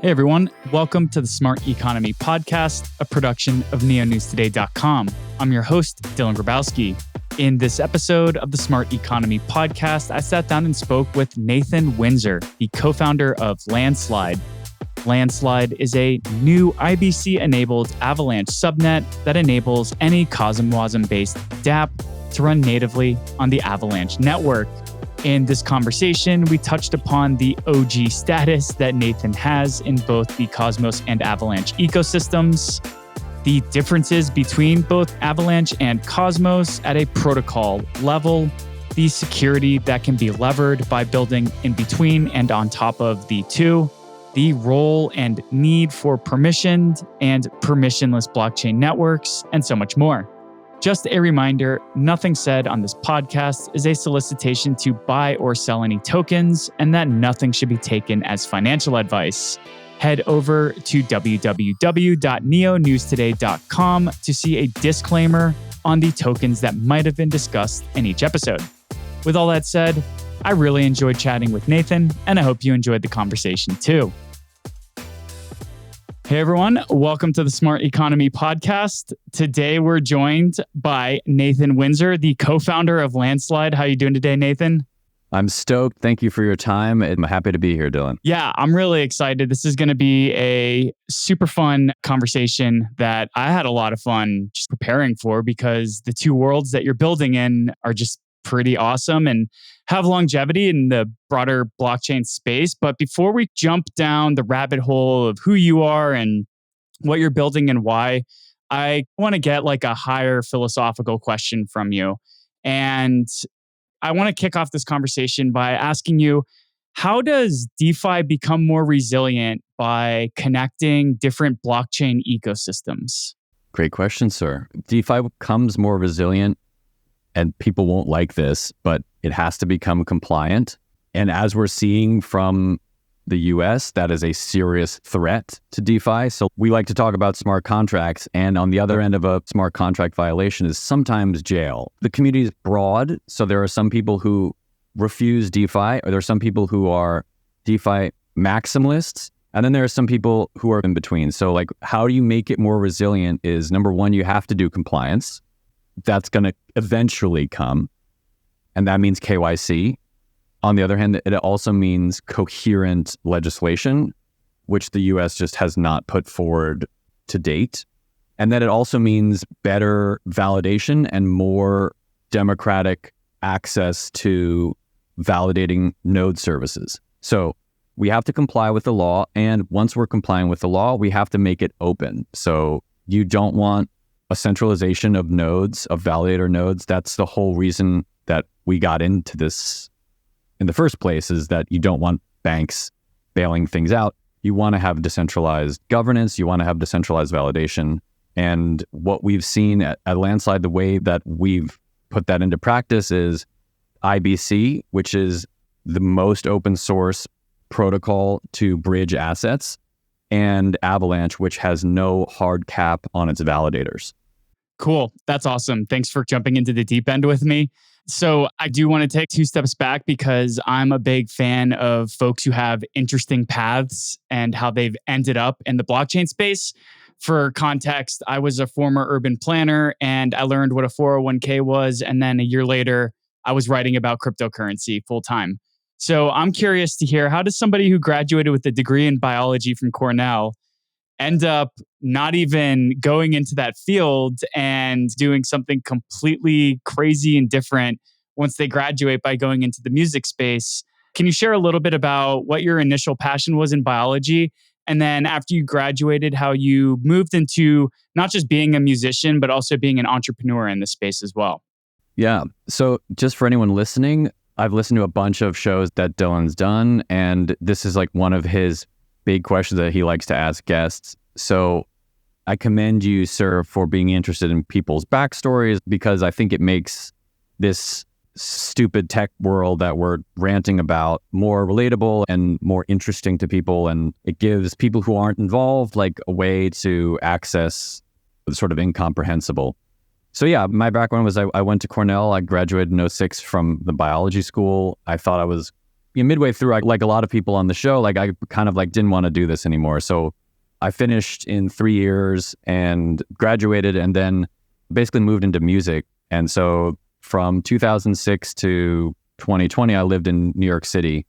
Hey everyone, welcome to the Smart Economy Podcast, a production of neonewstoday.com. I'm your host, Dylan Grabowski. In this episode of the Smart Economy Podcast, I sat down and spoke with Nathan Windsor, the co-founder of Landslide. Landslide is a new IBC-enabled Avalanche subnet that enables any CosmWasm-based dApp to run natively on the Avalanche network. In this conversation, we touched upon the OG status that Nathan has in both the Cosmos and Avalanche ecosystems, the differences between both Avalanche and Cosmos at a protocol level, the security that can be levered by building in between and on top of the two, the role and need for permissioned and permissionless blockchain networks, and so much more. Just a reminder, nothing said on this podcast is a solicitation to buy or sell any tokens, and that nothing should be taken as financial advice. Head over to www.neonewstoday.com to see a disclaimer on the tokens that might have been discussed in each episode. With all that said, I really enjoyed chatting with Nathan, and I hope you enjoyed the conversation too. Hey everyone, welcome to the Smart Economy Podcast. Today we're joined by Nathan Windsor, the co-founder of Landslide. How are you doing today, Nathan? I'm stoked. Thank you for your time. I'm happy to be here, Dylan. Yeah, I'm really excited. This is going to be a super fun conversation that I had a lot of fun just preparing for, because the two worlds that you're building in are just pretty awesome and have longevity in the broader blockchain space. But before we jump down the rabbit hole of who you are and what you're building and why, I want to get like a higher philosophical question from you. And I want to kick off this conversation by asking you, how does DeFi become more resilient by connecting different blockchain ecosystems? Great question, sir. DeFi becomes more resilient, and people won't like this, but it has to become compliant. And as we're seeing from the US, that is a serious threat to DeFi. So we like to talk about smart contracts. And on the other end of a smart contract violation is sometimes jail. The community is broad. So there are some people who refuse DeFi, or there are some people who are DeFi maximalists. And then there are some people who are in between. So like, how do you make it more resilient is, number one, you have to do compliance. That's going to eventually come. And that means KYC. On the other hand, it also means coherent legislation, which the US just has not put forward to date. And then it also means better validation and more democratic access to validating node services. So we have to comply with the law. And once we're complying with the law, we have to make it open. So you don't want a centralization of nodes, of validator nodes. That's the whole reason that we got into this in the first place, is that you don't want banks bailing things out. You want to have decentralized governance. You want to have decentralized validation. And what we've seen at Landslide, the way that we've put that into practice is IBC, which is the most open source protocol to bridge assets, and Avalanche, which has no hard cap on its validators. Cool. That's awesome. Thanks for jumping into the deep end with me. So I do want to take 2 steps back, because I'm a big fan of folks who have interesting paths and how they've ended up in the blockchain space. For context, I was a former urban planner and I learned what a 401k was. And then a year later, I was writing about cryptocurrency full time. So I'm curious to hear, how does somebody who graduated with a degree in biology from Cornell end up not even going into that field and doing something completely crazy and different once they graduate by going into the music space? Can you share a little bit about what your initial passion was in biology? And then after you graduated, how you moved into not just being a musician, but also being an entrepreneur in the space as well? Yeah. So just for anyone listening, I've listened to a bunch of shows that Dylan's done, and this is like one of his big questions that he likes to ask guests. So I commend you, sir, for being interested in people's backstories, because I think it makes this stupid tech world that we're ranting about more relatable and more interesting to people. And it gives people who aren't involved like a way to access the sort of incomprehensible. So yeah, my background was I went to Cornell. I graduated in 2006 from the biology school. I thought I was midway through, like a lot of people on the show, like I kind of like didn't want to do this anymore. So I finished in 3 years and graduated, and then basically moved into music. And so from 2006 to 2020, I lived in New York City.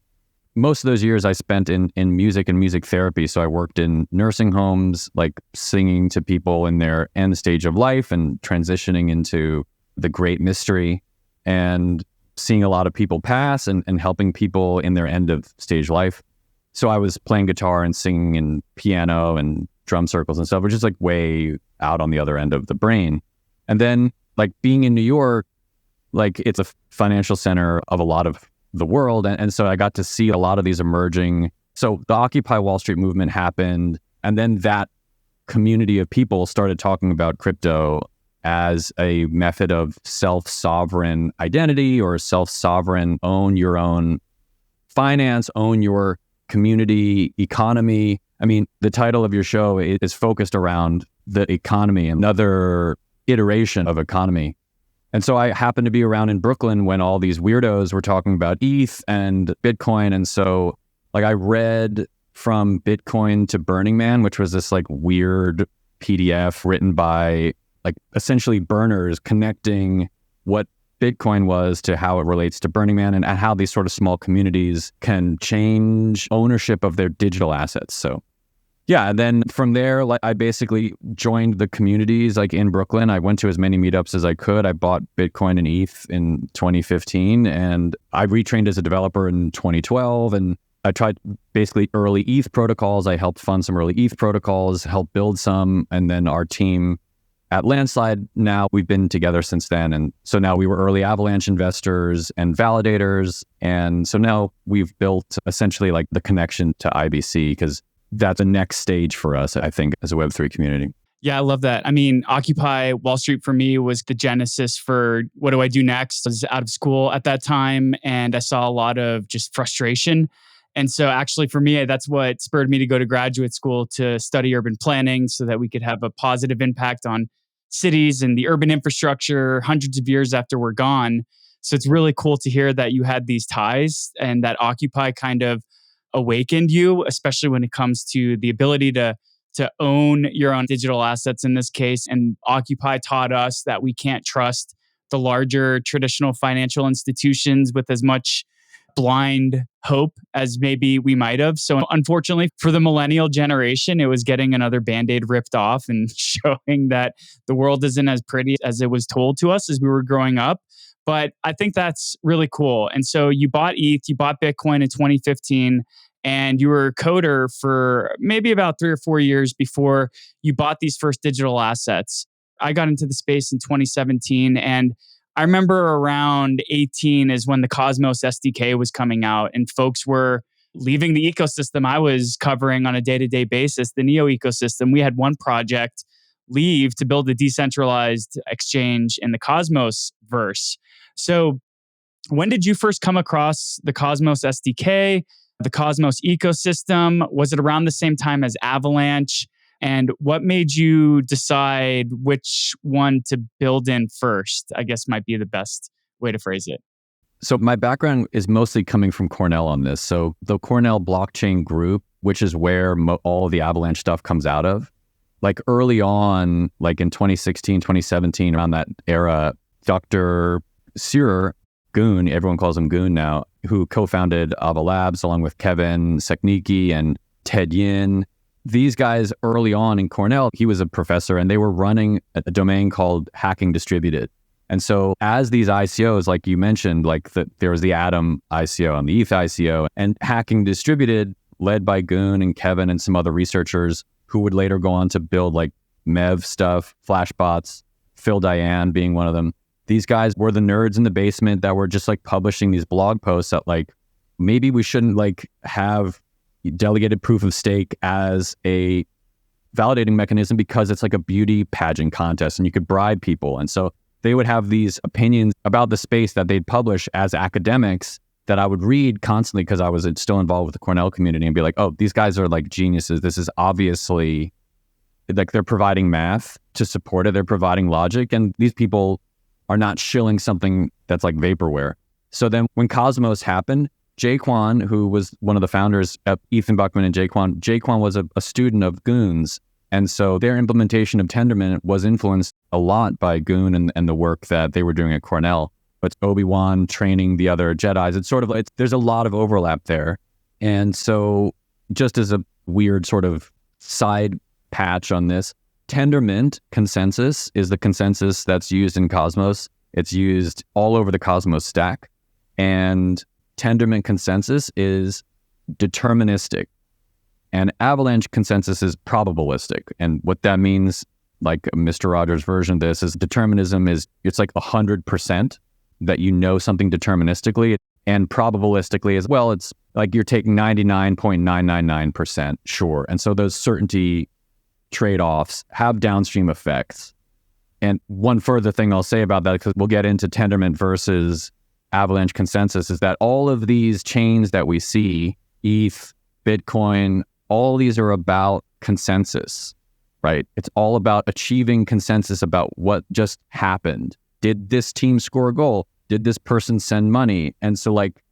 Most of those years I spent in music and music therapy. So I worked in nursing homes, like singing to people in their end stage of life and transitioning into the great mystery, and seeing a lot of people pass and helping people in their end of stage life. So I was playing guitar and singing and piano and drum circles and stuff, which is like way out on the other end of the brain. And then like being in New York, like it's a financial center of a lot of the world. And so I got to see a lot of these emerging. So the Occupy Wall Street movement happened. And then that community of people started talking about crypto as a method of self-sovereign identity, or self-sovereign, own your own finance, own your community economy. I mean, the title of your show is focused around the economy, another iteration of economy. And so I happened to be around in Brooklyn when all these weirdos were talking about ETH and Bitcoin. And so like I read From Bitcoin to Burning Man, which was this like weird PDF written by like essentially burners connecting what Bitcoin was to how it relates to Burning Man, and how these sort of small communities can change ownership of their digital assets. So yeah, and then from there, like I basically joined the communities like in Brooklyn. I went to as many meetups as I could. I bought Bitcoin and ETH in 2015, and I retrained as a developer in 2012. And I tried basically early ETH protocols. I helped fund some early ETH protocols, helped build some, and then our team at Landslide, now we've been together since then. And so now we were early Avalanche investors and validators. And so now we've built essentially like the connection to IBC, because that's the next stage for us, I think, as a Web3 community. Yeah, I love that. I mean, Occupy Wall Street for me was the genesis for what do I do next? I was out of school at that time, and I saw a lot of just frustration. And so actually for me, that's what spurred me to go to graduate school to study urban planning, so that we could have a positive impact on cities and the urban infrastructure hundreds of years after we're gone. So it's really cool to hear that you had these ties, and that Occupy kind of awakened you, especially when it comes to the ability to own your own digital assets in this case. And Occupy taught us that we can't trust the larger traditional financial institutions with as much blind hope as maybe we might have. So unfortunately for the millennial generation, it was getting another Band-Aid ripped off and showing that the world isn't as pretty as it was told to us as we were growing up. But I think that's really cool. And so you bought ETH, you bought Bitcoin in 2015, and you were a coder for maybe about 3 or 4 years before you bought these first digital assets. I got into the space in 2017, and I remember around 18 is when the Cosmos SDK was coming out, and folks were leaving the ecosystem I was covering on a day-to-day basis, the Neo ecosystem. We had one project leave to build a decentralized exchange in the Cosmos verse. So when did you first come across the Cosmos SDK, the Cosmos ecosystem? Was it around the same time as Avalanche? And what made you decide which one to build in first, I guess might be the best way to phrase it. So my background is mostly coming from Cornell on this. So the Cornell blockchain group, which is where all of the Avalanche stuff comes out of, like early on, like in 2016, 2017, around that era, Dr. Searer, Goon, everyone calls him Goon now, who co-founded Ava Labs along with Kevin Seknicki and Ted Yin. These guys early on in Cornell, he was a professor, and they were running a domain called Hacking Distributed. And so as these ICOs, like you mentioned, like there was the Atom ICO and the ETH ICO, and Hacking Distributed, led by Goon and Kevin and some other researchers who would later go on to build like Mev stuff, Flashbots, Phil Diane being one of them. These guys were the nerds in the basement that were just like publishing these blog posts that like, maybe we shouldn't like have delegated proof of stake as a validating mechanism because it's like a beauty pageant contest and you could bribe people. And so they would have these opinions about the space that they'd publish as academics that I would read constantly because I was still involved with the Cornell community, and be like, oh, these guys are like geniuses. This is obviously like they're providing math to support it. They're providing logic. And these people are not shilling something that's like vaporware. So then when Cosmos happened, Jaquan, who was one of the founders, Ethan Buckman and Jaquan was a student of Goon's. And so their implementation of Tendermint was influenced a lot by Goon and the work that they were doing at Cornell. But Obi-Wan training the other Jedis, there's a lot of overlap there. And so just as a weird sort of side patch on this, Tendermint consensus is the consensus that's used in Cosmos. It's used all over the Cosmos stack. And Tendermint consensus is deterministic. And Avalanche consensus is probabilistic. And what that means, like Mr. Rogers' version of this, is determinism it's like 100% that you know something deterministically. And probabilistically as well, it's like you're taking 99.999% sure. And so those certainty trade-offs have downstream effects. And one further thing I'll say about that, because we'll get into Tendermint versus Avalanche consensus, is that all of these chains that we see, ETH, Bitcoin, all these are about consensus, right? It's all about achieving consensus about what just happened. Did this team score a goal? Did this person send money? And so like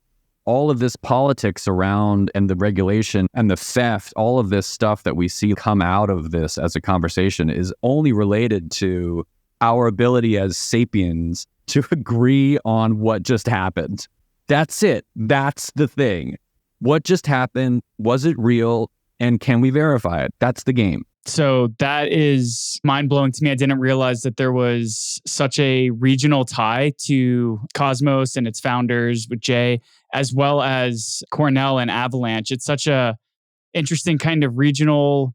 all of this politics around and the regulation and the theft, all of this stuff that we see come out of this as a conversation is only related to our ability as sapiens to agree on what just happened. That's it. That's the thing. What just happened? Was it real? And can we verify it? That's the game. So that is mind-blowing to me. I didn't realize that there was such a regional tie to Cosmos and its founders with Jay, as well as Cornell and Avalanche. It's such a interesting kind of regional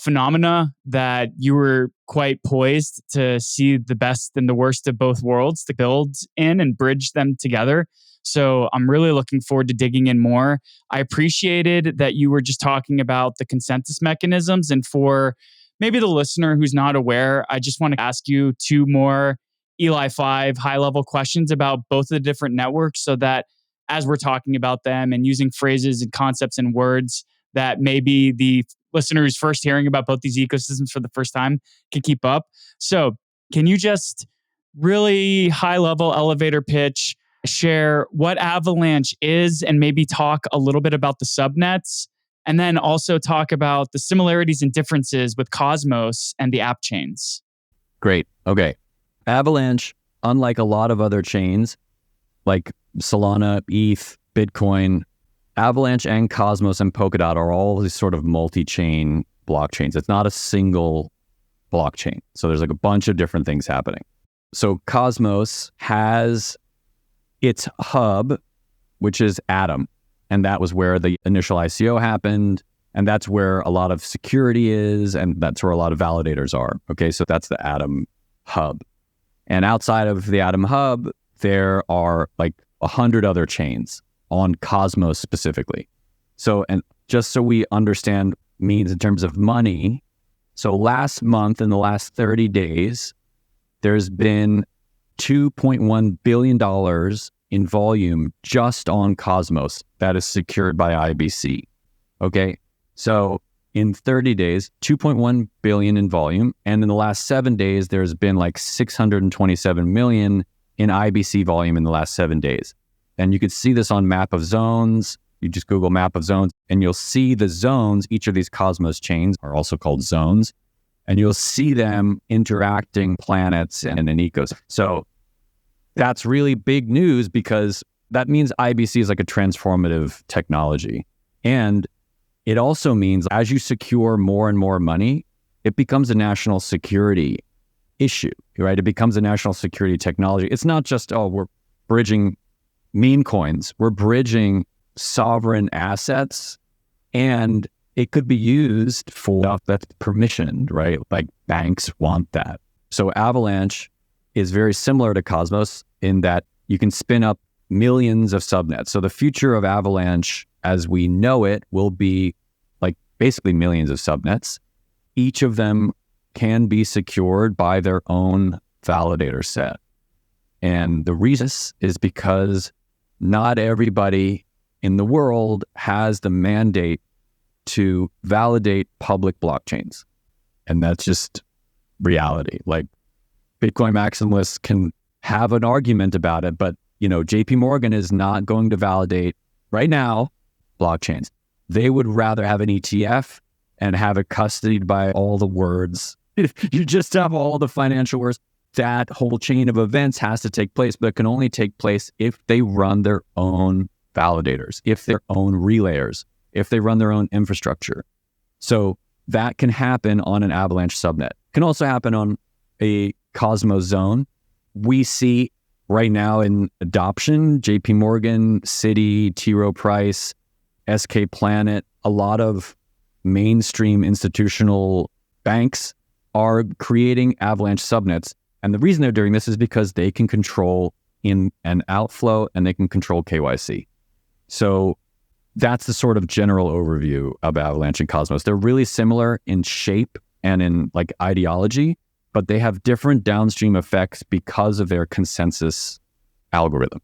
phenomena that you were quite poised to see the best and the worst of both worlds to build in and bridge them together. So I'm really looking forward to digging in more. I appreciated that you were just talking about the consensus mechanisms. And for maybe the listener who's not aware, I just want to ask you two more Eli 5 high-level questions about both of the different networks so that as we're talking about them and using phrases and concepts and words that maybe the listener who's first hearing about both these ecosystems for the first time can keep up. So can you just really high-level elevator pitch, share what Avalanche is and maybe talk a little bit about the subnets, and then also talk about the similarities and differences with Cosmos and the app chains? Great. Okay. Avalanche, unlike a lot of other chains like Solana, ETH, Bitcoin, Avalanche and Cosmos and Polkadot are all these sort of multi-chain blockchains. It's not a single blockchain. So there's like a bunch of different things happening. So Cosmos has its hub, which is Atom. And that was where the initial ICO happened. And that's where a lot of security is. And that's where a lot of validators are. Okay, so that's the Atom hub. And outside of the Atom hub, there are like 100 other chains on Cosmos specifically. So, and just so we understand means in terms of money, so last month, in the last 30 days, there's been $2.1 billion in volume just on Cosmos that is secured by IBC. Okay, so in 30 days, 2.1 billion in volume. And in the last 7 days, there's been like 627 million in IBC volume in the last 7 days. And you could see this on Map of Zones. You just Google Map of Zones and you'll see the zones. Each of these Cosmos chains are also called zones. And you'll see them interacting planets and an ecosystem. So that's really big news because that means IBC is like a transformative technology. And it also means as you secure more and more money, it becomes a national security issue, right? It becomes a national security technology. It's not just, oh, we're bridging meme coins. We're bridging sovereign assets, and it could be used for stuff that's permissioned, right? Like banks want that. So Avalanche is very similar to Cosmos in that you can spin up millions of subnets. So the future of Avalanche as we know it will be like basically millions of subnets. Each of them can be secured by their own validator set. And the reason is because not everybody in the world has the mandate to validate public blockchains. And that's just reality. Like Bitcoin maximalists can have an argument about it, but JP Morgan is not going to validate right now, blockchains. They would rather have an ETF and have it custodied by all the words. You just have all the financial words. That whole chain of events has to take place, but it can only take place if they run their own validators, if their own relayers, if they run their own infrastructure. So that can happen on an Avalanche subnet. Can also happen on a Cosmos zone. We see right now in adoption, JP Morgan, Citi, T. Rowe Price, SK Planet, a lot of mainstream institutional banks are creating Avalanche subnets. And the reason they're doing this is because they can control in and outflow and they can control KYC. So that's the sort of general overview of Avalanche and Cosmos. They're really similar in shape and in like ideology, but they have different downstream effects because of their consensus algorithm.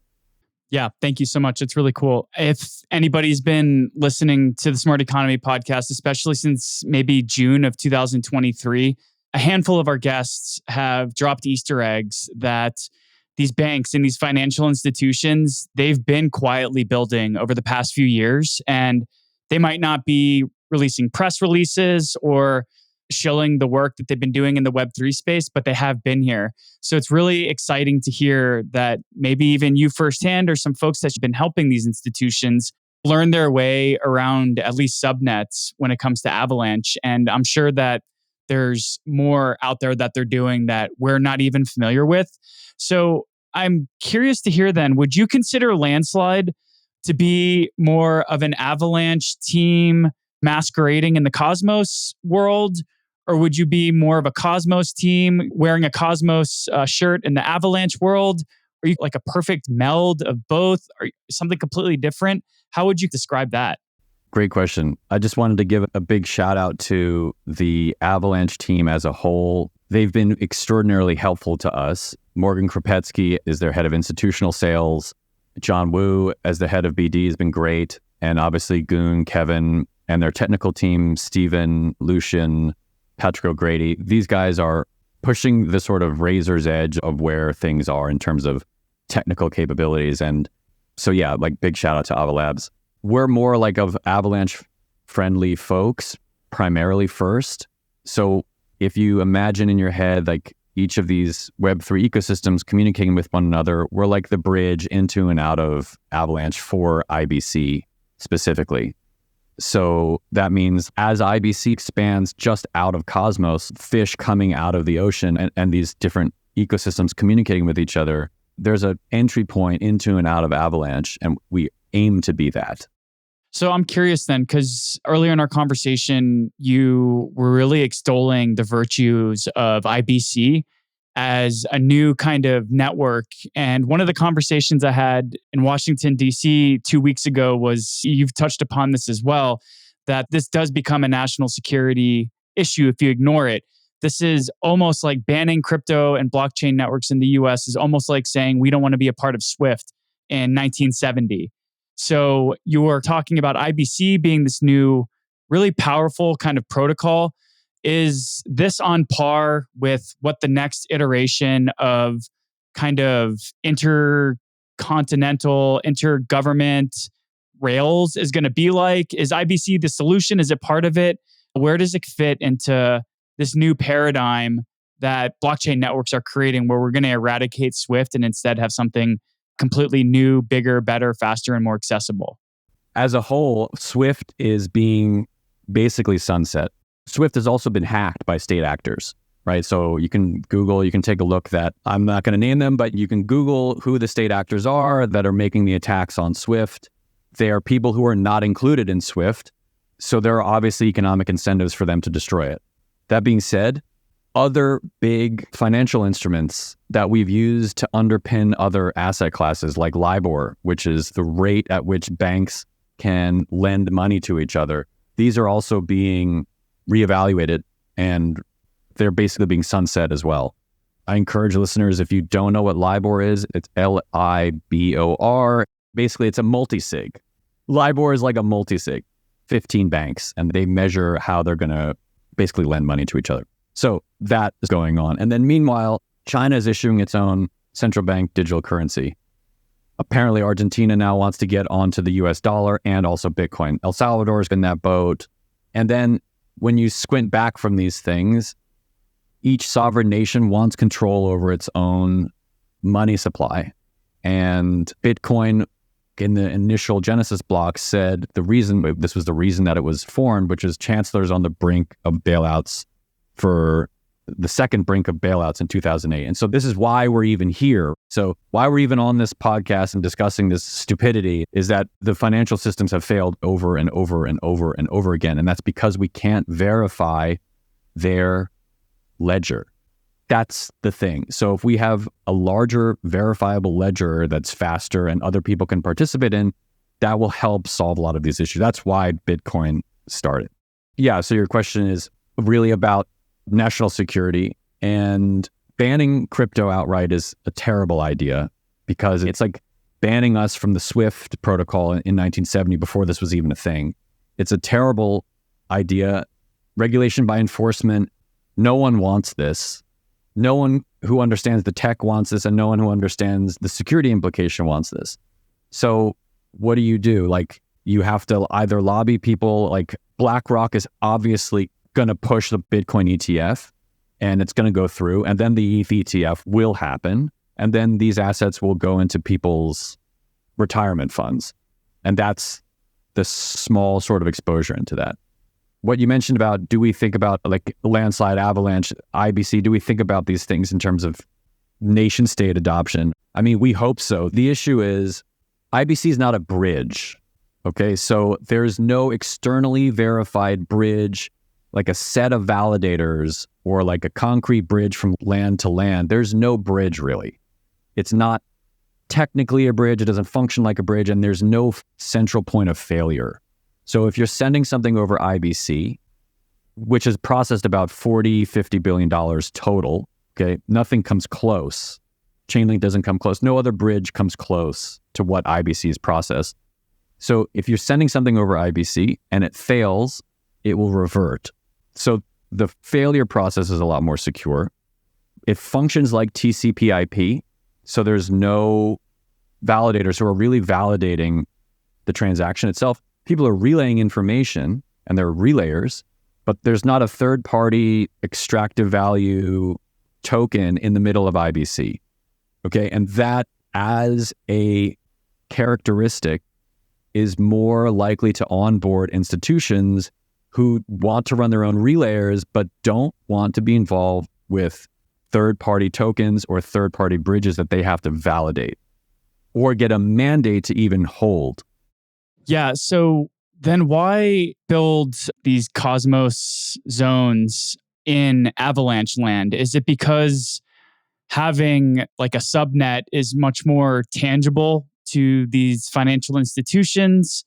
Yeah, thank you so much. It's really cool. If anybody's been listening to the Smart Economy podcast, especially since maybe June of 2023, a handful of our guests have dropped Easter eggs that these banks and these financial institutions, they've been quietly building over the past few years. And they might not be releasing press releases or showing the work that they've been doing in the Web3 space, but they have been here. So it's really exciting to hear that maybe even you firsthand or some folks that have been helping these institutions learn their way around at least subnets when it comes to Avalanche. And I'm sure that there's more out there that they're doing that we're not even familiar with. So I'm curious to hear then, would you consider Landslide to be more of an Avalanche team masquerading in the Cosmos world? Or would you be more of a Cosmos team wearing a Cosmos shirt in the Avalanche world? Are you like a perfect meld of both or something completely different? How would you describe that? Great question. I just wanted to give a big shout out to the Avalanche team as a whole. They've been extraordinarily helpful to us. Morgan Kropetsky is their head of institutional sales. John Wu as the head of BD has been great. And obviously Goon, Kevin, and their technical team, Stephen, Lucian, Patrick O'Grady. These guys are pushing the sort of razor's edge of where things are in terms of technical capabilities. And so, yeah, like big shout out to Avalabs. We're more like of Avalanche friendly folks, primarily first. So if you imagine in your head, like each of these Web3 ecosystems communicating with one another, we're like the bridge into and out of Avalanche for IBC specifically. So that means as IBC expands just out of Cosmos, fish coming out of the ocean and these different ecosystems communicating with each other, there's an entry point into and out of Avalanche, and we aim to be that. So I'm curious then, because earlier in our conversation, you were really extolling the virtues of IBC as a new kind of network. And one of the conversations I had in Washington, D.C. 2 weeks ago was, you've touched upon this as well, that this does become a national security issue if you ignore it. This is almost like banning crypto and blockchain networks in the US is almost like saying we don't want to be a part of SWIFT in 1970. So you were talking about IBC being this new, really powerful kind of protocol. Is this on par with what the next iteration of kind of intercontinental, intergovernment rails is going to be like? Is IBC the solution? Is it part of it? Where does it fit into this new paradigm that blockchain networks are creating where we're going to eradicate SWIFT and instead have something completely new, bigger, better, faster, and more accessible? As a whole, SWIFT is being basically sunset. SWIFT has also been hacked by state actors, right? So you can Google, you can take a look that, I'm not going to name them, but you can Google who the state actors are that are making the attacks on SWIFT. They are people who are not included in SWIFT. So there are obviously economic incentives for them to destroy it. That being said, other big financial instruments that we've used to underpin other asset classes like LIBOR, which is the rate at which banks can lend money to each other, these are also being reevaluated and they're basically being sunset as well. I encourage listeners, if you don't know what LIBOR is, it's LIBOR. Basically, it's a multi-sig. LIBOR is like a multi-sig, 15 banks, and they measure how they're going to basically lend money to each other. So that is going on. And then meanwhile, China is issuing its own central bank digital currency. Apparently, Argentina now wants to get onto the US dollar and also Bitcoin. El Salvador's in that boat. And then when you squint back from these things, each sovereign nation wants control over its own money supply. And Bitcoin, in the initial Genesis block, said this was the reason that it was formed, which is chancellors on the brink of bailouts for the second brink of bailouts in 2008. And so this is why we're even here. So why we're even on this podcast and discussing this stupidity is that the financial systems have failed over and over and over and over again. And that's because we can't verify their ledger. That's the thing. So if we have a larger verifiable ledger that's faster and other people can participate in, that will help solve a lot of these issues. That's why Bitcoin started. Yeah, so your question is really about national security, and banning crypto outright is a terrible idea because it's like banning us from the SWIFT protocol in 1970 before this was even a thing. It's a terrible idea. Regulation by enforcement, no one wants this. No one who understands the tech wants this, and no one who understands the security implication wants this. So what do? Like, you have to either lobby people, like BlackRock is obviously going to push the Bitcoin ETF and it's going to go through, and then the ETH ETF will happen, and then these assets will go into people's retirement funds. And that's the small sort of exposure into that. What you mentioned about, do we think about like Landslide, Avalanche, IBC, do we think about these things in terms of nation state adoption? I mean, we hope so. The issue is IBC is not a bridge. Okay, so there's no externally verified bridge, like a set of validators or like a concrete bridge from land to land. There's no bridge really. It's not technically a bridge. It doesn't function like a bridge, and there's no central point of failure. So if you're sending something over IBC, which has processed about $40-50 billion total, okay, nothing comes close. Chainlink doesn't come close. No other bridge comes close to what IBC has processed. So if you're sending something over IBC and it fails, it will revert. So the failure process is a lot more secure. It functions like TCP/IP, so there's no validators who are really validating the transaction itself. People are relaying information, and they're relayers, but there's not a third-party extractive value token in the middle of IBC. Okay, and that as a characteristic is more likely to onboard institutions who want to run their own relayers but don't want to be involved with third-party tokens or third-party bridges that they have to validate or get a mandate to even hold. Yeah, so then why build these Cosmos zones in Avalanche land? Is it because having like a subnet is much more tangible to these financial institutions?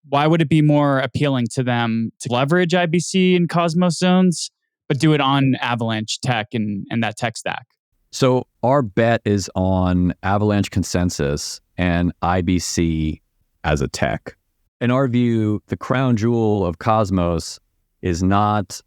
Why would it be more appealing to them to leverage IBC and Cosmos zones, but do it on Avalanche tech and that tech stack? So our bet is on Avalanche consensus and IBC as a tech. In our view, the crown jewel of Cosmos is not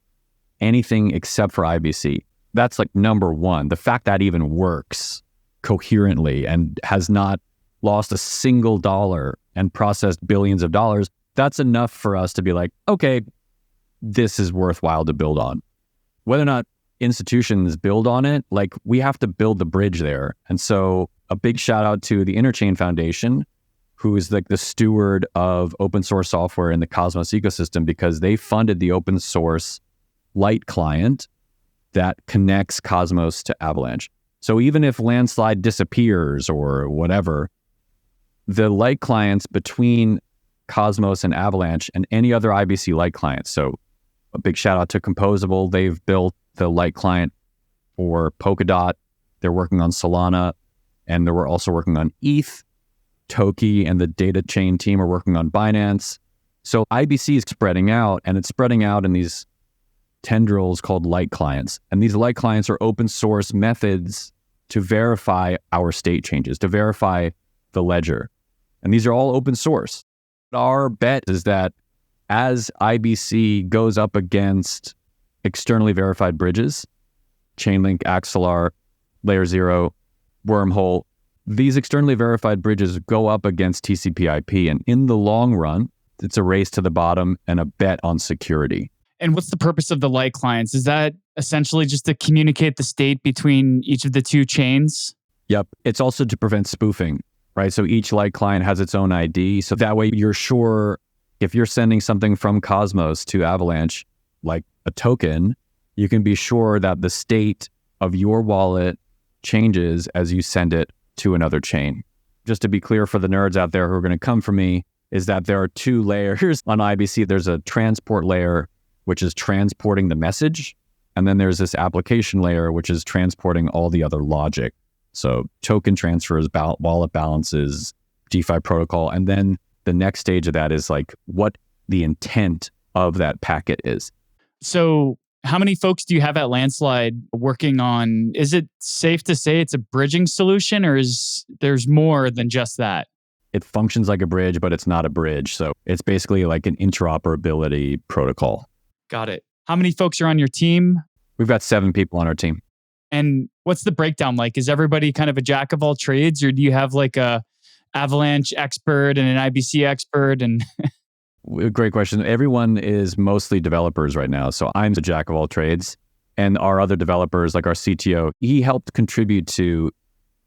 anything except for IBC. That's like number one. The fact that even works coherently and has not lost a single dollar and processed billions of dollars, that's enough for us to be like, okay, this is worthwhile to build on. Whether or not institutions build on it, like we have to build the bridge there. And so a big shout out to the Interchain Foundation, who is like the steward of open source software in the Cosmos ecosystem, because they funded the open source light client that connects Cosmos to Avalanche. So even if Landslide disappears or whatever, the light clients between Cosmos and Avalanche and any other IBC light client. So a big shout out to Composable. They've built the light client for Polkadot. They're working on Solana, and they were also working on ETH. Toki and the data chain team are working on Binance. So IBC is spreading out, and it's spreading out in these tendrils called light clients. And these light clients are open source methods to verify our state changes, to verify the ledger. And these are all open source. Our bet is that as IBC goes up against externally verified bridges, Chainlink, Axelar, Layer 0, Wormhole, these externally verified bridges go up against TCP/IP, and in the long run, it's a race to the bottom and a bet on security. And what's the purpose of the light clients? Is that essentially just to communicate the state between each of the two chains? Yep. It's also to prevent spoofing, right? So each light client has its own ID. So that way you're sure if you're sending something from Cosmos to Avalanche, like a token, you can be sure that the state of your wallet changes as you send it to another chain. Just to be clear for the nerds out there who are going to come for me, is that there are two layers on IBC. There's a transport layer, which is transporting the message. And then there's this application layer, which is transporting all the other logic. So token transfers, wallet balances, DeFi protocol. And then the next stage of that is like what the intent of that packet is. So how many folks do you have at Landslide working on? Is it safe to say it's a bridging solution, or is there's more than just that? It functions like a bridge, but it's not a bridge. So it's basically like an interoperability protocol. Got it. How many folks are on your team? We've got 7 people on our team. And what's the breakdown like? Is everybody kind of a jack of all trades, or do you have like a Avalanche expert and an IBC expert? And Great question. Everyone is mostly developers right now. So I'm the jack of all trades. And our other developers, like our CTO, he helped contribute to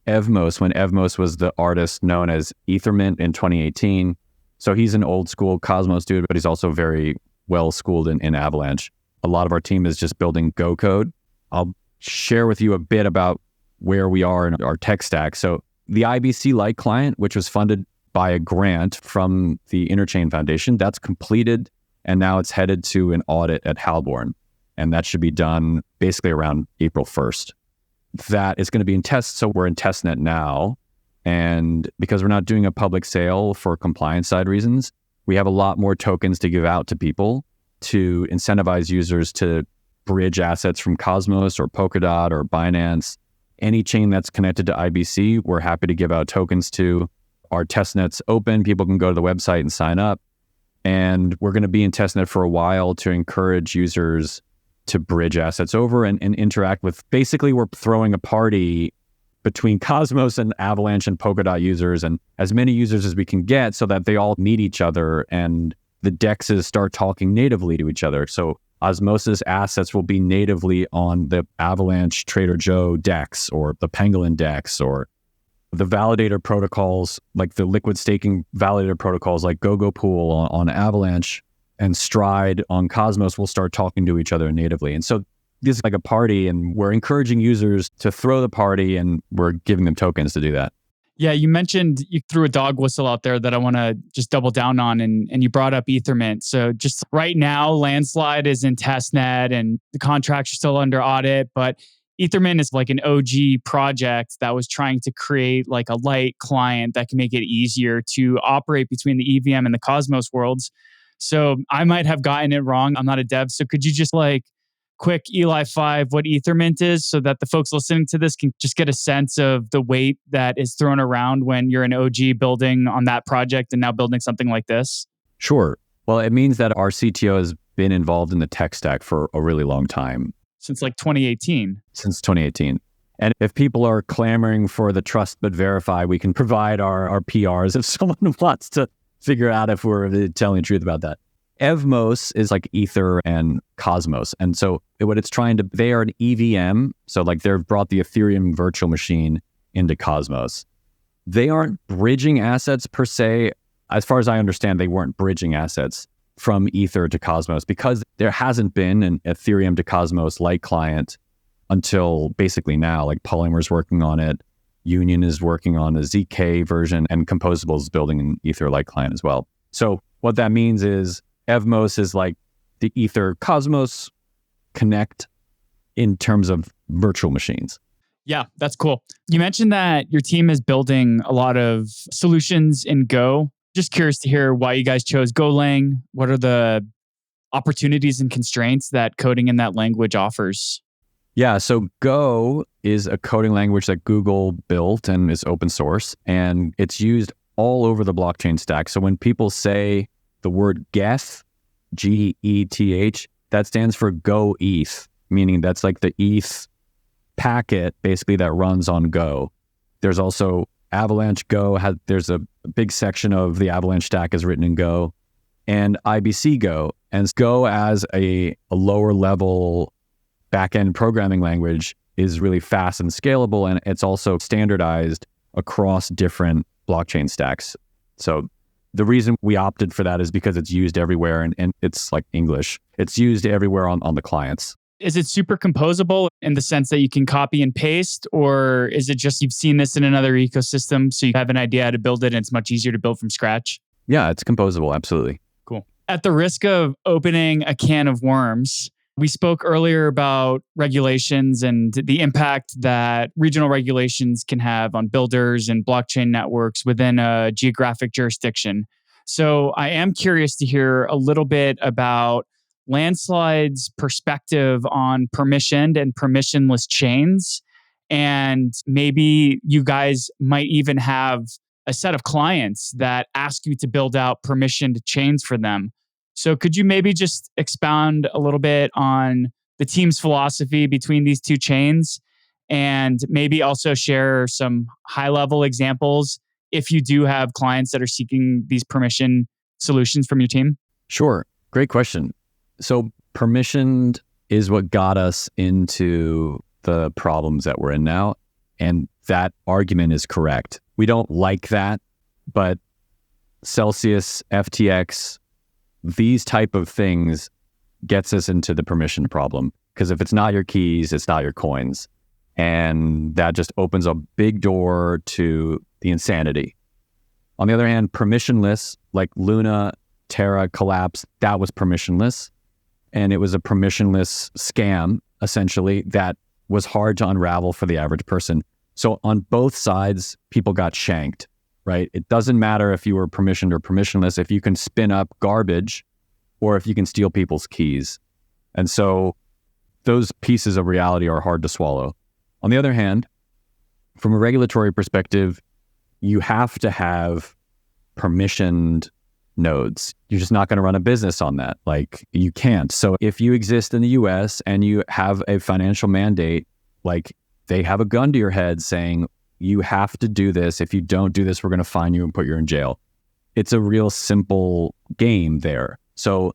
Evmos when Evmos was the artist known as Ethermint in 2018. So he's an old school Cosmos dude, but he's also very well schooled in Avalanche. A lot of our team is just building Go code. I'll share with you a bit about where we are in our tech stack. So the IBC Lite client, which was funded by a grant from the Interchain Foundation, that's completed. And now it's headed to an audit at Halborn. And that should be done basically around April 1st. That is going to be in test. So we're in testnet now. And because we're not doing a public sale for compliance side reasons, we have a lot more tokens to give out to people to incentivize users to bridge assets from Cosmos or Polkadot or Binance. Any chain that's connected to IBC, we're happy to give out tokens to. Our testnet's open. People can go to the website and sign up. And we're going to be in testnet for a while to encourage users to bridge assets over and interact with. Basically, we're throwing a party between Cosmos and Avalanche and Polkadot users, and as many users as we can get so that they all meet each other and the dexes start talking natively to each other. So Osmosis assets will be natively on the Avalanche Trader Joe DEX or the Pangolin DEX, or the validator protocols, like the liquid staking validator protocols like GoGoPool on Avalanche and Stride on Cosmos will start talking to each other natively. And so this is like a party, and we're encouraging users to throw the party, and we're giving them tokens to do that. Yeah, you mentioned you threw a dog whistle out there that I want to just double down on, and you brought up Ethermint. So just right now, Landslide is in testnet and the contracts are still under audit, but Ethermint is like an OG project that was trying to create like a light client that can make it easier to operate between the EVM and the Cosmos worlds. So I might have gotten it wrong. I'm not a dev. So could you just like quick Eli 5 what Ethermint is so that the folks listening to this can just get a sense of the weight that is thrown around when you're an OG building on that project and now building something like this? Sure. Well, it means that our CTO has been involved in the tech stack for a really long time. Since like 2018. Since 2018. And if people are clamoring for the trust but verify, we can provide our PRs if someone wants to figure out if we're telling the truth about that. Evmos is like Ether and Cosmos. And so what it's trying to, they are an EVM. So like they've brought the Ethereum virtual machine into Cosmos. They aren't bridging assets per se. As far as I understand, they weren't bridging assets from Ether to Cosmos because there hasn't been an Ethereum to Cosmos light client until basically now. Like Polymer's working on it. Union is working on a ZK version, and Composable is building an Ether light client as well. So what that means is Evmos is like the Ether Cosmos Connect in terms of virtual machines. Yeah, that's cool. You mentioned that your team is building a lot of solutions in Go. Just curious to hear why you guys chose Golang. What are the opportunities and constraints that coding in that language offers? Yeah, so Go is a coding language that Google built and is open source, and it's used all over the blockchain stack. So when people say the word Geth, Geth, that stands for Go ETH, meaning that's like the ETH packet basically that runs on Go. There's also Avalanche Go there's a big section of the Avalanche stack is written in Go, and IBC Go. And Go as a lower level backend programming language is really fast and scalable, and it's also standardized across different blockchain stacks. So the reason we opted for that is because it's used everywhere, and it's like English. It's used everywhere on the clients. Is it super composable in the sense that you can copy and paste, or is it just you've seen this in another ecosystem, so you have an idea how to build it and it's much easier to build from scratch? Yeah, it's composable, absolutely. Cool. At the risk of opening a can of worms, we spoke earlier about regulations and the impact that regional regulations can have on builders and blockchain networks within a geographic jurisdiction. So I am curious to hear a little bit about Landslide's perspective on permissioned and permissionless chains. And maybe you guys might even have a set of clients that ask you to build out permissioned chains for them. So could you maybe just expound a little bit on the team's philosophy between these two chains, and maybe also share some high-level examples if you do have clients that are seeking these permission solutions from your team? Sure. Great question. So permissioned is what got us into the problems that we're in now. And that argument is correct. We don't like that, but Celsius, FTX, these type of things gets us into the permission problem. Because if it's not your keys, it's not your coins. And that just opens a big door to the insanity. On the other hand, permissionless, like Luna, Terra, Collapse, that was permissionless. And it was a permissionless scam, essentially, that was hard to unravel for the average person. So on both sides, people got shanked, right? It doesn't matter if you were permissioned or permissionless, if you can spin up garbage or if you can steal people's keys. And so those pieces of reality are hard to swallow. On the other hand, from a regulatory perspective, you have to have permissioned nodes. You're just not going to run a business on that. Like, you can't. So if you exist in the US and you have a financial mandate, like, they have a gun to your head saying, you have to do this. If you don't do this, we're going to fine you and put you in jail. It's a real simple game there. So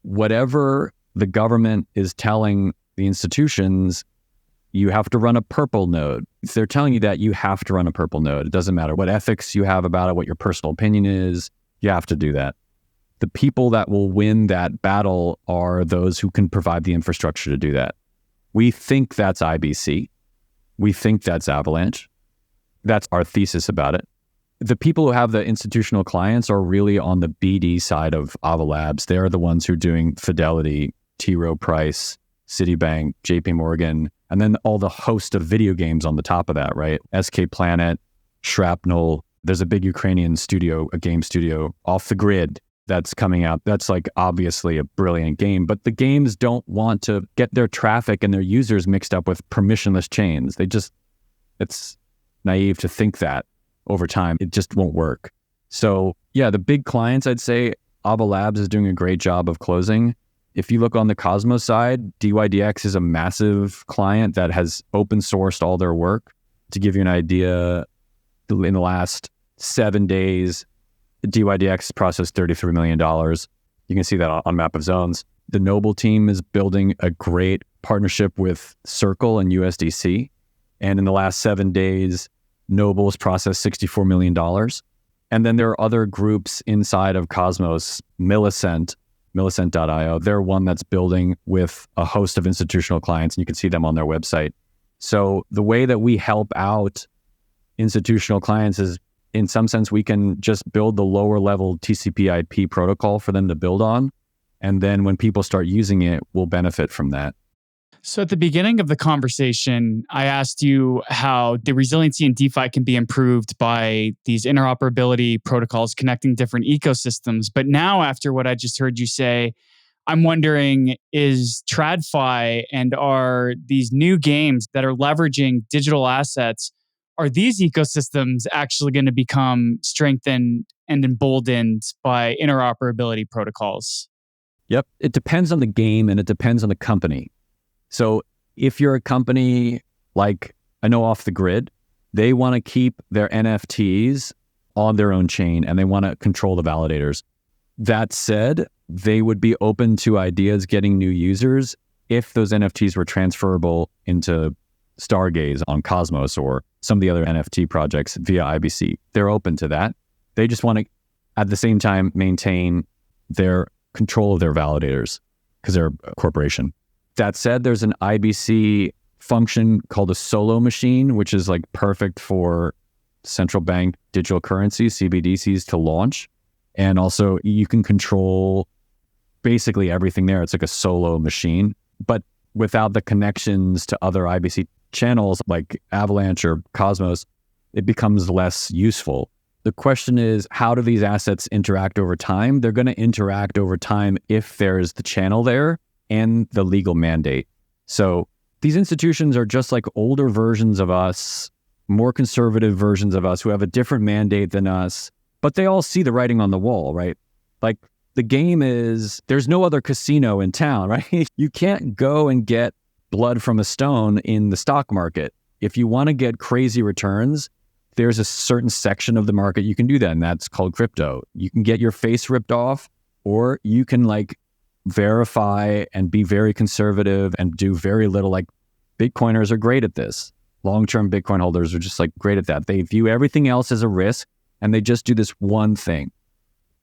whatever the government is telling the institutions, you have to run a purple node. If they're telling you that, you have to run a purple node. It doesn't matter what ethics you have about it, what your personal opinion is, you have to do that. The people that will win that battle are those who can provide the infrastructure to do that. We think that's IBC. We think that's Avalanche. That's our thesis about it. The people who have the institutional clients are really on the BD side of Ava Labs. They're the ones who are doing Fidelity, T. Rowe Price, Citibank, JP Morgan, and then all the host of video games on the top of that, right? SK Planet, Shrapnel. There's a big Ukrainian studio, a game studio, Off the Grid, that's coming out. That's like obviously a brilliant game, but the games don't want to get their traffic and their users mixed up with permissionless chains. It's naive to think that over time. It just won't work. So yeah, the big clients, I'd say Ava Labs is doing a great job of closing. If you look on the Cosmos side, DYDX is a massive client that has open sourced all their work. To give you an idea, in the last 7 days, DYDX processed $33 million. You can see that on Map of Zones. The Noble team is building a great partnership with Circle and USDC. And in the last 7 days, Noble's processed $64 million. And then there are other groups inside of Cosmos, Millicent.io. They're one that's building with a host of institutional clients, and you can see them on their website. So the way that we help out institutional clients is, in some sense, we can just build the lower level TCP/IP protocol for them to build on. And then when people start using it, we'll benefit from that. So at the beginning of the conversation, I asked you how the resiliency in DeFi can be improved by these interoperability protocols connecting different ecosystems. But now, after what I just heard you say, I'm wondering, is TradFi and are these new games that are leveraging digital assets, are these ecosystems actually going to become strengthened and emboldened by interoperability protocols? Yep. It depends on the game and it depends on the company. So if you're a company like, I know Off the Grid, They want to keep their NFTs on their own chain and they want to control the validators. That said, they would be open to ideas getting new users if those NFTs were transferable into Stargaze on Cosmos or some of the other NFT projects via IBC. They're open to that. They just want to, at the same time, maintain their control of their validators because they're a corporation. That said, there's an IBC function called a solo machine, which is like perfect for central bank digital currencies, CBDCs, to launch. And also you can control basically everything there. It's like a solo machine, but without the connections to other IBC channels like Avalanche or Cosmos, it becomes less useful. The question is, how do these assets interact over time? They're going to interact over time if there's the channel there and the legal mandate. So these institutions are just like older versions of us, more conservative versions of us who have a different mandate than us, but they all see the writing on the wall, right? Like the game is, there's no other casino in town, right? You can't go and get blood from a stone in the stock market. If you want to get crazy returns, there's a certain section of the market you can do that, and that's called crypto. You can get your face ripped off, or you can like verify and be very conservative and do very little. Like Bitcoiners are great at this. Long-term Bitcoin holders are just like great at that. They view everything else as a risk and they just do this one thing.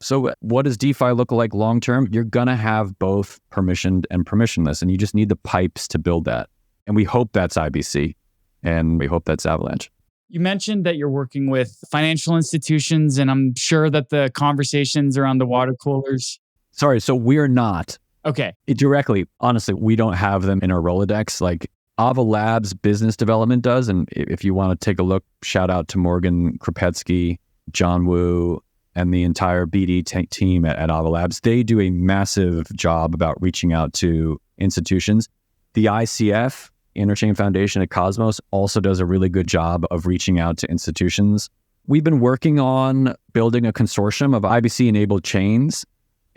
So what does DeFi look like long-term? You're going to have both permissioned and permissionless, and you just need the pipes to build that. And we hope that's IBC, and we hope that's Avalanche. You mentioned that you're working with financial institutions, and I'm sure that the conversations around the water coolers. Sorry, so we're not. Okay. Directly, honestly, we don't have them in our Rolodex. Like Ava Labs business development does. And if you want to take a look, shout out to Morgan Krupetsky, John Woo, and the entire BD team at Ava Labs. They do a massive job about reaching out to institutions. The ICF, Interchain Foundation at Cosmos, also does a really good job of reaching out to institutions. We've been working on building a consortium of IBC-enabled chains.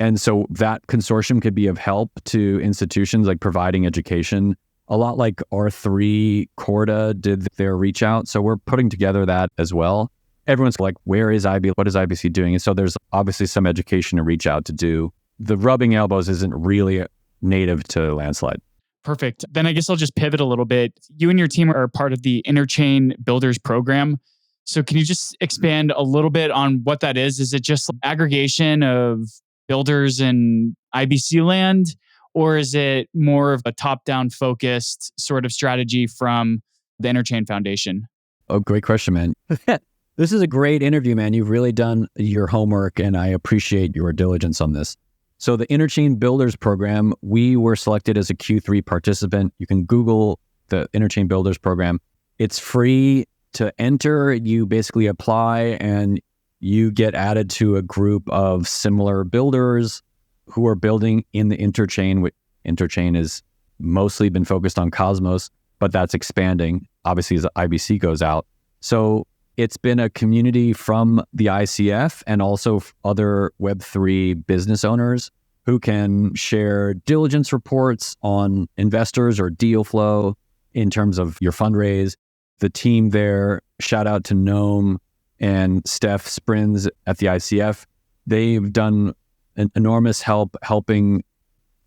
And so that consortium could be of help to institutions, like providing education, a lot like R3 Corda did their reach out. So we're putting together that as well. Everyone's like, where is IB? What is IBC doing? And so there's obviously some education to reach out to do. The rubbing elbows isn't really native to Landslide. Perfect. Then I guess I'll just pivot a little bit. You and your team are part of the Interchain Builders Program. So can you just expand a little bit on what that is? Is it just aggregation of builders in IBC land? Or is it more of a top-down focused sort of strategy from the Interchain Foundation? Oh, great question, man. This is a great interview, man. You've really done your homework, and I appreciate your diligence on this. So the Interchain Builders Program, we were selected as a Q3 participant. You can Google the Interchain Builders Program. It's free to enter. You basically apply, and you get added to a group of similar builders who are building in the Interchain. Interchain has mostly been focused on Cosmos, but that's expanding, obviously, as IBC goes out. So it's been a community from the ICF and also other Web3 business owners who can share diligence reports on investors or deal flow in terms of your fundraise. The team there, shout out to Gnome and Steph Sprins at the ICF. They've done an enormous helping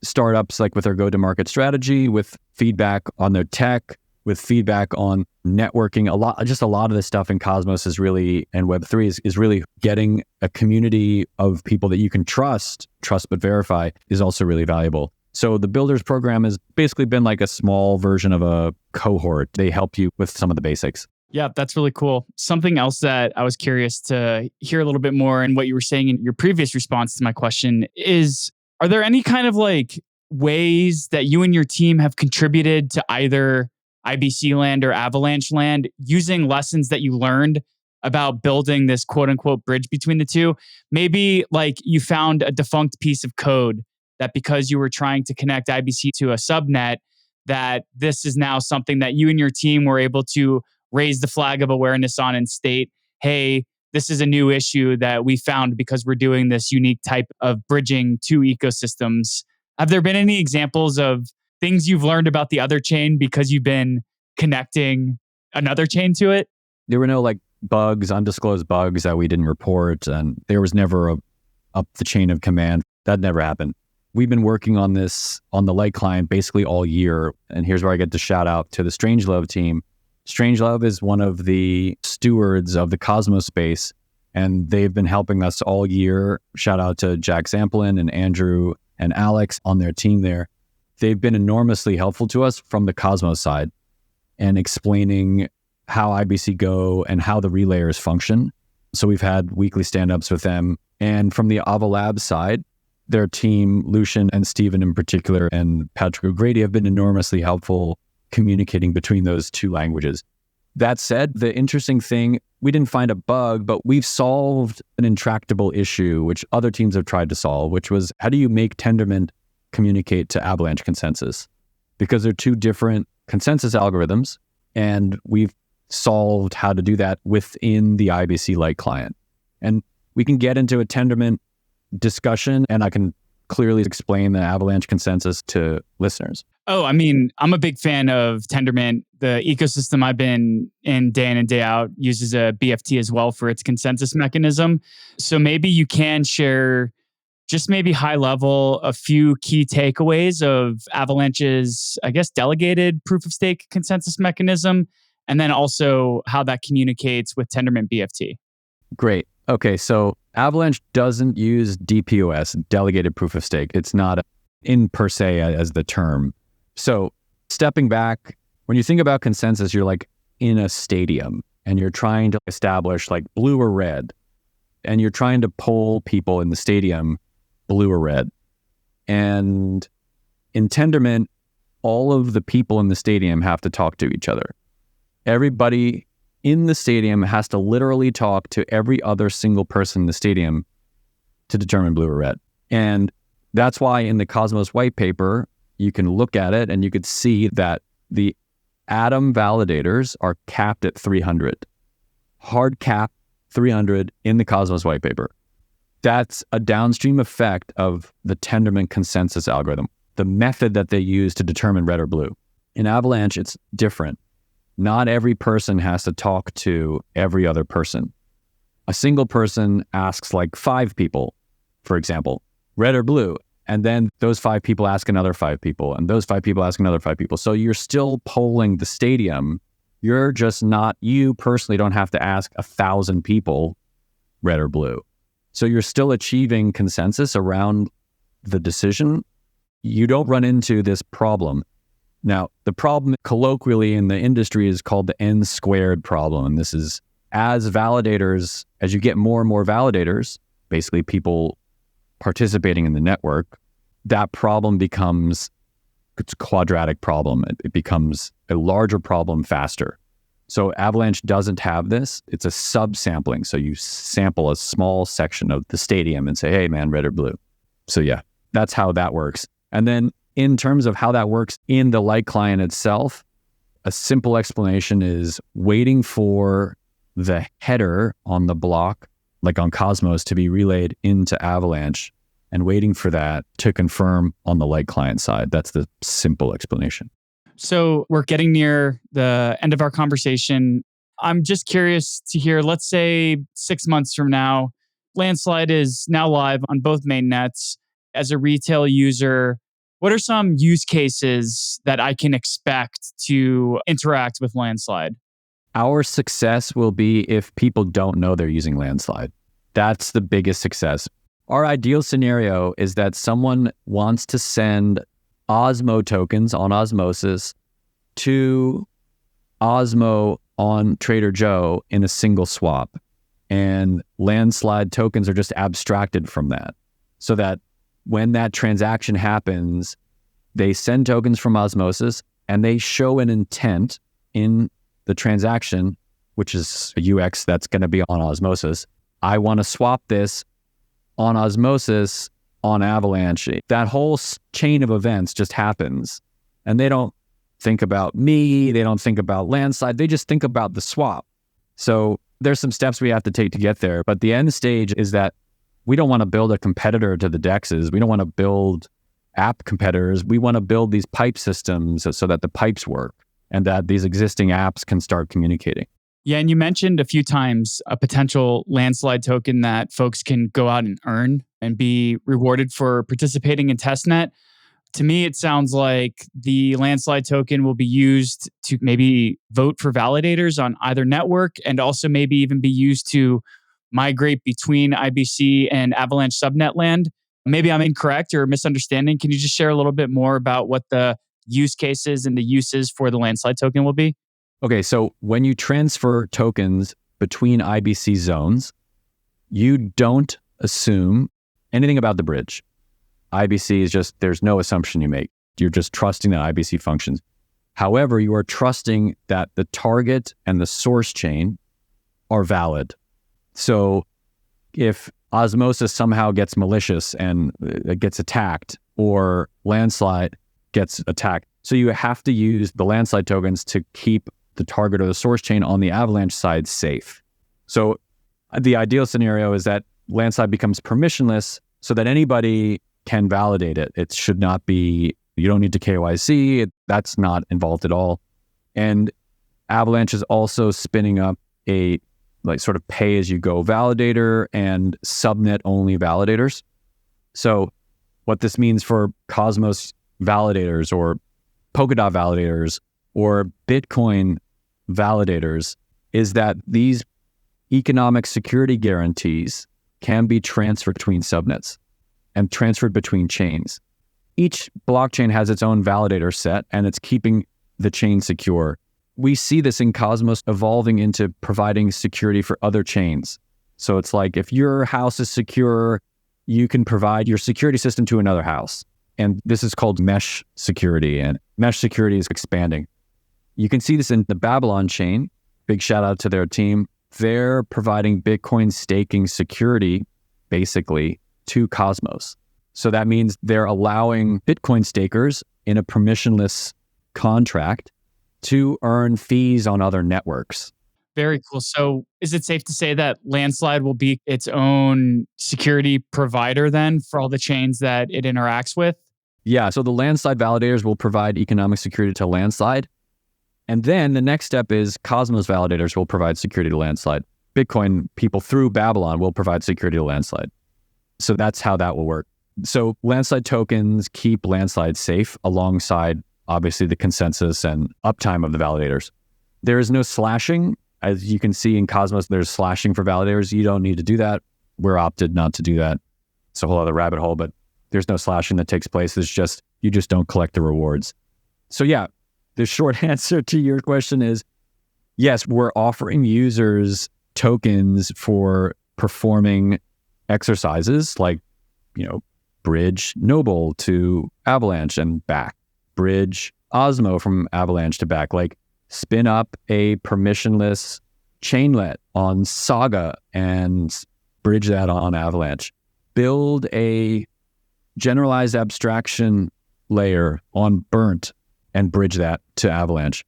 startups like with their go-to-market strategy, with feedback on their tech, with feedback on networking. A lot of this stuff in Cosmos is really, and Web3 is really getting a community of people that you can trust but verify is also really valuable. So the Builders Program has basically been like a small version of a cohort. They help you with some of the basics. Yeah, that's really cool. Something else that I was curious to hear a little bit more in what you were saying in your previous response to my question is, are there any kind of like ways that you and your team have contributed to either IBC land or Avalanche land using lessons that you learned about building this quote unquote bridge between the two? Maybe like you found a defunct piece of code that because you were trying to connect IBC to a subnet, that this is now something that you and your team were able to raise the flag of awareness on and state, hey, this is a new issue that we found because we're doing this unique type of bridging two ecosystems. Have there been any examples of things you've learned about the other chain because you've been connecting another chain to it? There were no like bugs, undisclosed bugs that we didn't report, and there was never a up the chain of command. That never happened. We've been working on this on the light client basically all year, and here's where I get to shout out to the Strangelove team. Strangelove is one of the stewards of the Cosmos space, and they've been helping us all year. Shout out to Jack Zampolin and Andrew and Alex on their team there. They've been enormously helpful to us from the Cosmos side and explaining how IBC Go and how the relayers function. So we've had weekly stand-ups with them. And from the Avalab side, their team, Lucian and Stephen in particular, and Patrick O'Grady have been enormously helpful communicating between those two languages. That said, the interesting thing, we didn't find a bug, but we've solved an intractable issue, which other teams have tried to solve, which was how do you make Tendermint communicate to Avalanche consensus? Because they're two different consensus algorithms, and we've solved how to do that within the IBC Lite client. And we can get into a Tendermint discussion, and I can clearly explain the Avalanche consensus to listeners. Oh, I mean, I'm a big fan of Tendermint. The ecosystem I've been in day in and day out uses a BFT as well for its consensus mechanism. So maybe you can share just maybe high level, a few key takeaways of Avalanche's, I guess, delegated proof of stake consensus mechanism, and then also how that communicates with Tendermint BFT. Great. Okay, so Avalanche doesn't use DPoS, delegated proof of stake. It's not in per se as the term. So stepping back, when you think about consensus, you're like in a stadium and you're trying to establish like blue or red, and you're trying to poll people in the stadium, blue or red. And in Tendermint, all of the people in the stadium have to talk to each other. Everybody in the stadium has to literally talk to every other single person in the stadium to determine blue or red. And that's why in the Cosmos white paper, you can look at it and you could see that the Atom validators are capped at 300. Hard cap 300 in the Cosmos white paper. That's a downstream effect of the Tendermint consensus algorithm, the method that they use to determine red or blue. In Avalanche, it's different. Not every person has to talk to every other person. A single person asks like 5 people, for example, red or blue. And then those 5 people ask another 5 people, and those 5 people ask another 5 people. So you're still polling the stadium. You're just not, you personally don't have to ask 1,000 people red or blue. So you're still achieving consensus around the decision. You don't run into this problem. Now, the problem colloquially in the industry is called the N squared problem. And this is as validators, as you get more and more validators, basically people participating in the network, that problem becomes it's a quadratic problem. It becomes a larger problem faster. So Avalanche doesn't have this. It's a subsampling. So you sample a small section of the stadium and say, hey, man, red or blue. So yeah, that's how that works. And then in terms of how that works in the light client itself, a simple explanation is waiting for the header on the block, like on Cosmos, to be relayed into Avalanche and waiting for that to confirm on the light client side. That's the simple explanation. So we're getting near the end of our conversation. I'm just curious to hear, let's say 6 months from now, Landslide is now live on both main nets. As a retail user, what are some use cases that I can expect to interact with Landslide? Our success will be if people don't know they're using Landslide. That's the biggest success. Our ideal scenario is that someone wants to send Osmo tokens on Osmosis to Osmo on Trader Joe in a single swap. And Landslide tokens are just abstracted from that, so that when that transaction happens, they send tokens from Osmosis and they show an intent in the transaction, which is a UX that's going to be on Osmosis. I want to swap this on Osmosis on Avalanche. That whole chain of events just happens. And they don't think about me. They don't think about Landslide. They just think about the swap. So there's some steps we have to take to get there. But the end stage is that we don't want to build a competitor to the DEXs. We don't want to build app competitors. We want to build these pipe systems so that the pipes work and that these existing apps can start communicating. Yeah, and you mentioned a few times a potential landslide token that folks can go out and earn and be rewarded for participating in testnet. To me, it sounds like the landslide token will be used to maybe vote for validators on either network and also maybe even be used to migrate between IBC and Avalanche subnet land. Maybe I'm incorrect or misunderstanding. Can you just share a little bit more about what the use cases and the uses for the landslide token will be? Okay, so when you transfer tokens between IBC zones, you don't assume anything about the bridge. IBC is just, there's no assumption you make. You're just trusting that IBC functions. However, you are trusting that the target and the source chain are valid. So if Osmosis somehow gets malicious and gets attacked, or Landslide gets attacked, so you have to use the Landslide tokens to keep the target or the source chain on the Avalanche side safe. So the ideal scenario is that Landslide becomes permissionless so that anybody can validate it. It should not be, you don't need to KYC, that's not involved at all. And Avalanche is also spinning up a sort of pay-as-you-go validator and subnet-only validators. So what this means for Cosmos validators or Polkadot validators or Bitcoin validators is that these economic security guarantees can be transferred between subnets and transferred between chains. Each blockchain has its own validator set and it's keeping the chain secure. We see this in Cosmos evolving into providing security for other chains. So it's like if your house is secure, you can provide your security system to another house. And this is called mesh security, and mesh security is expanding. You can see this in the Babylon chain. Big shout out to their team. They're providing Bitcoin staking security, basically, to Cosmos. So that means they're allowing Bitcoin stakers in a permissionless contract to earn fees on other networks. Very cool. So is it safe to say that Landslide will be its own security provider then for all the chains that it interacts with? Yeah, so the Landslide validators will provide economic security to Landslide. And then the next step is Cosmos validators will provide security to Landslide. Bitcoin people through Babylon will provide security to Landslide. So that's how that will work. So Landslide tokens keep Landslide safe alongside, obviously, the consensus and uptime of the validators. There is no slashing. As you can see in Cosmos, there's slashing for validators. You don't need to do that. We're opted not to do that. It's a whole other rabbit hole, but there's no slashing that takes place. It's just, you just don't collect the rewards. So yeah, the short answer to your question is, yes, we're offering users tokens for performing exercises like, bridge Noble to Avalanche and back, bridge Osmo from Avalanche to back, like spin up a permissionless chainlet on Saga and bridge that on Avalanche, build a generalized abstraction layer on Burnt and bridge that to Avalanche,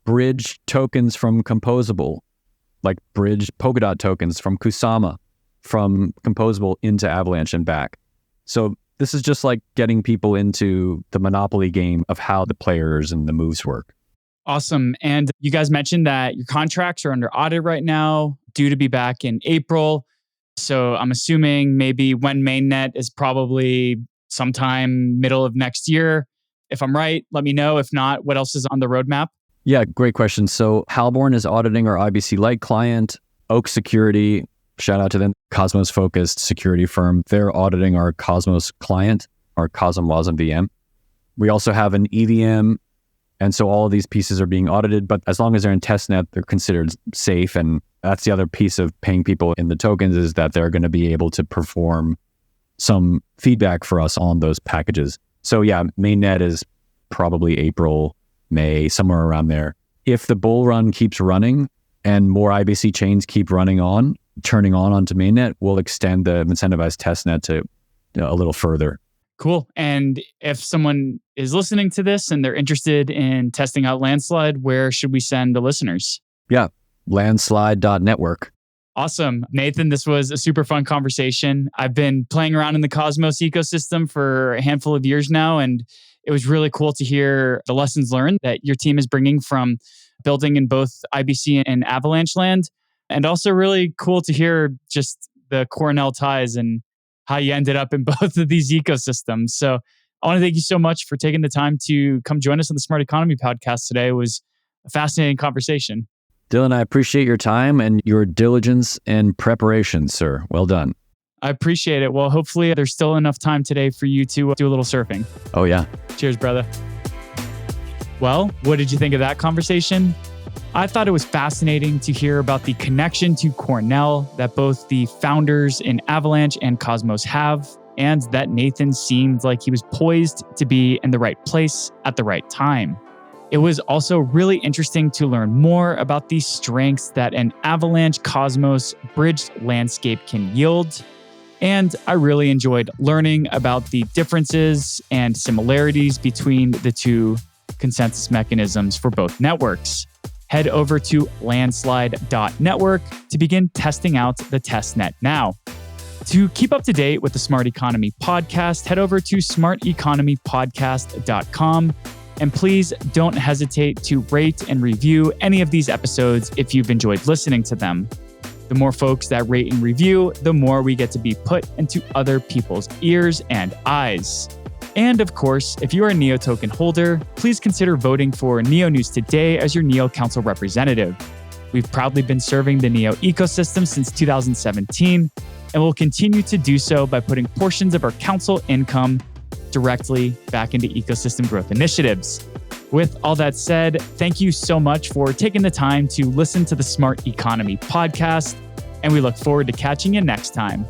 bridge tokens from Composable, like bridge Polkadot tokens from Kusama from Composable into Avalanche and back. So this is just like getting people into the Monopoly game of how the players and the moves work. Awesome. And you guys mentioned that your contracts are under audit right now, due to be back in April. So I'm assuming maybe when mainnet is probably sometime middle of next year. If I'm right, let me know. If not, what else is on the roadmap? Yeah, great question. So Halborn is auditing our IBC Lite client. Oak Security, shout out to them, Cosmos-focused security firm. They're auditing our Cosmos client, our Cosm-Wasm VM. We also have an EVM. And so all of these pieces are being audited, but as long as they're in testnet, they're considered safe. And that's the other piece of paying people in the tokens, is that they're going to be able to perform some feedback for us on those packages. So yeah, mainnet is probably April, May, somewhere around there. If the bull run keeps running and more IBC chains keep turning on onto mainnet, we'll extend the incentivized testnet to a little further. Cool. And if someone is listening to this and they're interested in testing out Landslide, where should we send the listeners? Yeah, landslide.network. Awesome. Nathan, this was a super fun conversation. I've been playing around in the Cosmos ecosystem for a handful of years now, and it was really cool to hear the lessons learned that your team is bringing from building in both IBC and Avalanche land. And also really cool to hear just the Cornell ties and how you ended up in both of these ecosystems. So I want to thank you so much for taking the time to come join us on the Smart Economy podcast today. It was a fascinating conversation. Dylan, I appreciate your time and your diligence and preparation, sir. Well done. I appreciate it. Well, hopefully there's still enough time today for you to do a little surfing. Oh, yeah. Cheers, brother. Well, what did you think of that conversation? I thought it was fascinating to hear about the connection to Cornell that both the founders in Avalanche and Cosmos have, and that Nathan seemed like he was poised to be in the right place at the right time. It was also really interesting to learn more about the strengths that an Avalanche-Cosmos bridged landscape can yield. And I really enjoyed learning about the differences and similarities between the two consensus mechanisms for both networks. Head over to landslide.network to begin testing out the testnet now. To keep up to date with the Smart Economy podcast, head over to smarteconomypodcast.com. And please don't hesitate to rate and review any of these episodes if you've enjoyed listening to them. The more folks that rate and review, the more we get to be put into other people's ears and eyes. And of course, if you are a NEO token holder, please consider voting for NEO News Today as your NEO Council representative. We've proudly been serving the NEO ecosystem since 2017, and will continue to do so by putting portions of our council income directly back into ecosystem growth initiatives. With all that said, thank you so much for taking the time to listen to the Smart Economy podcast, and we look forward to catching you next time.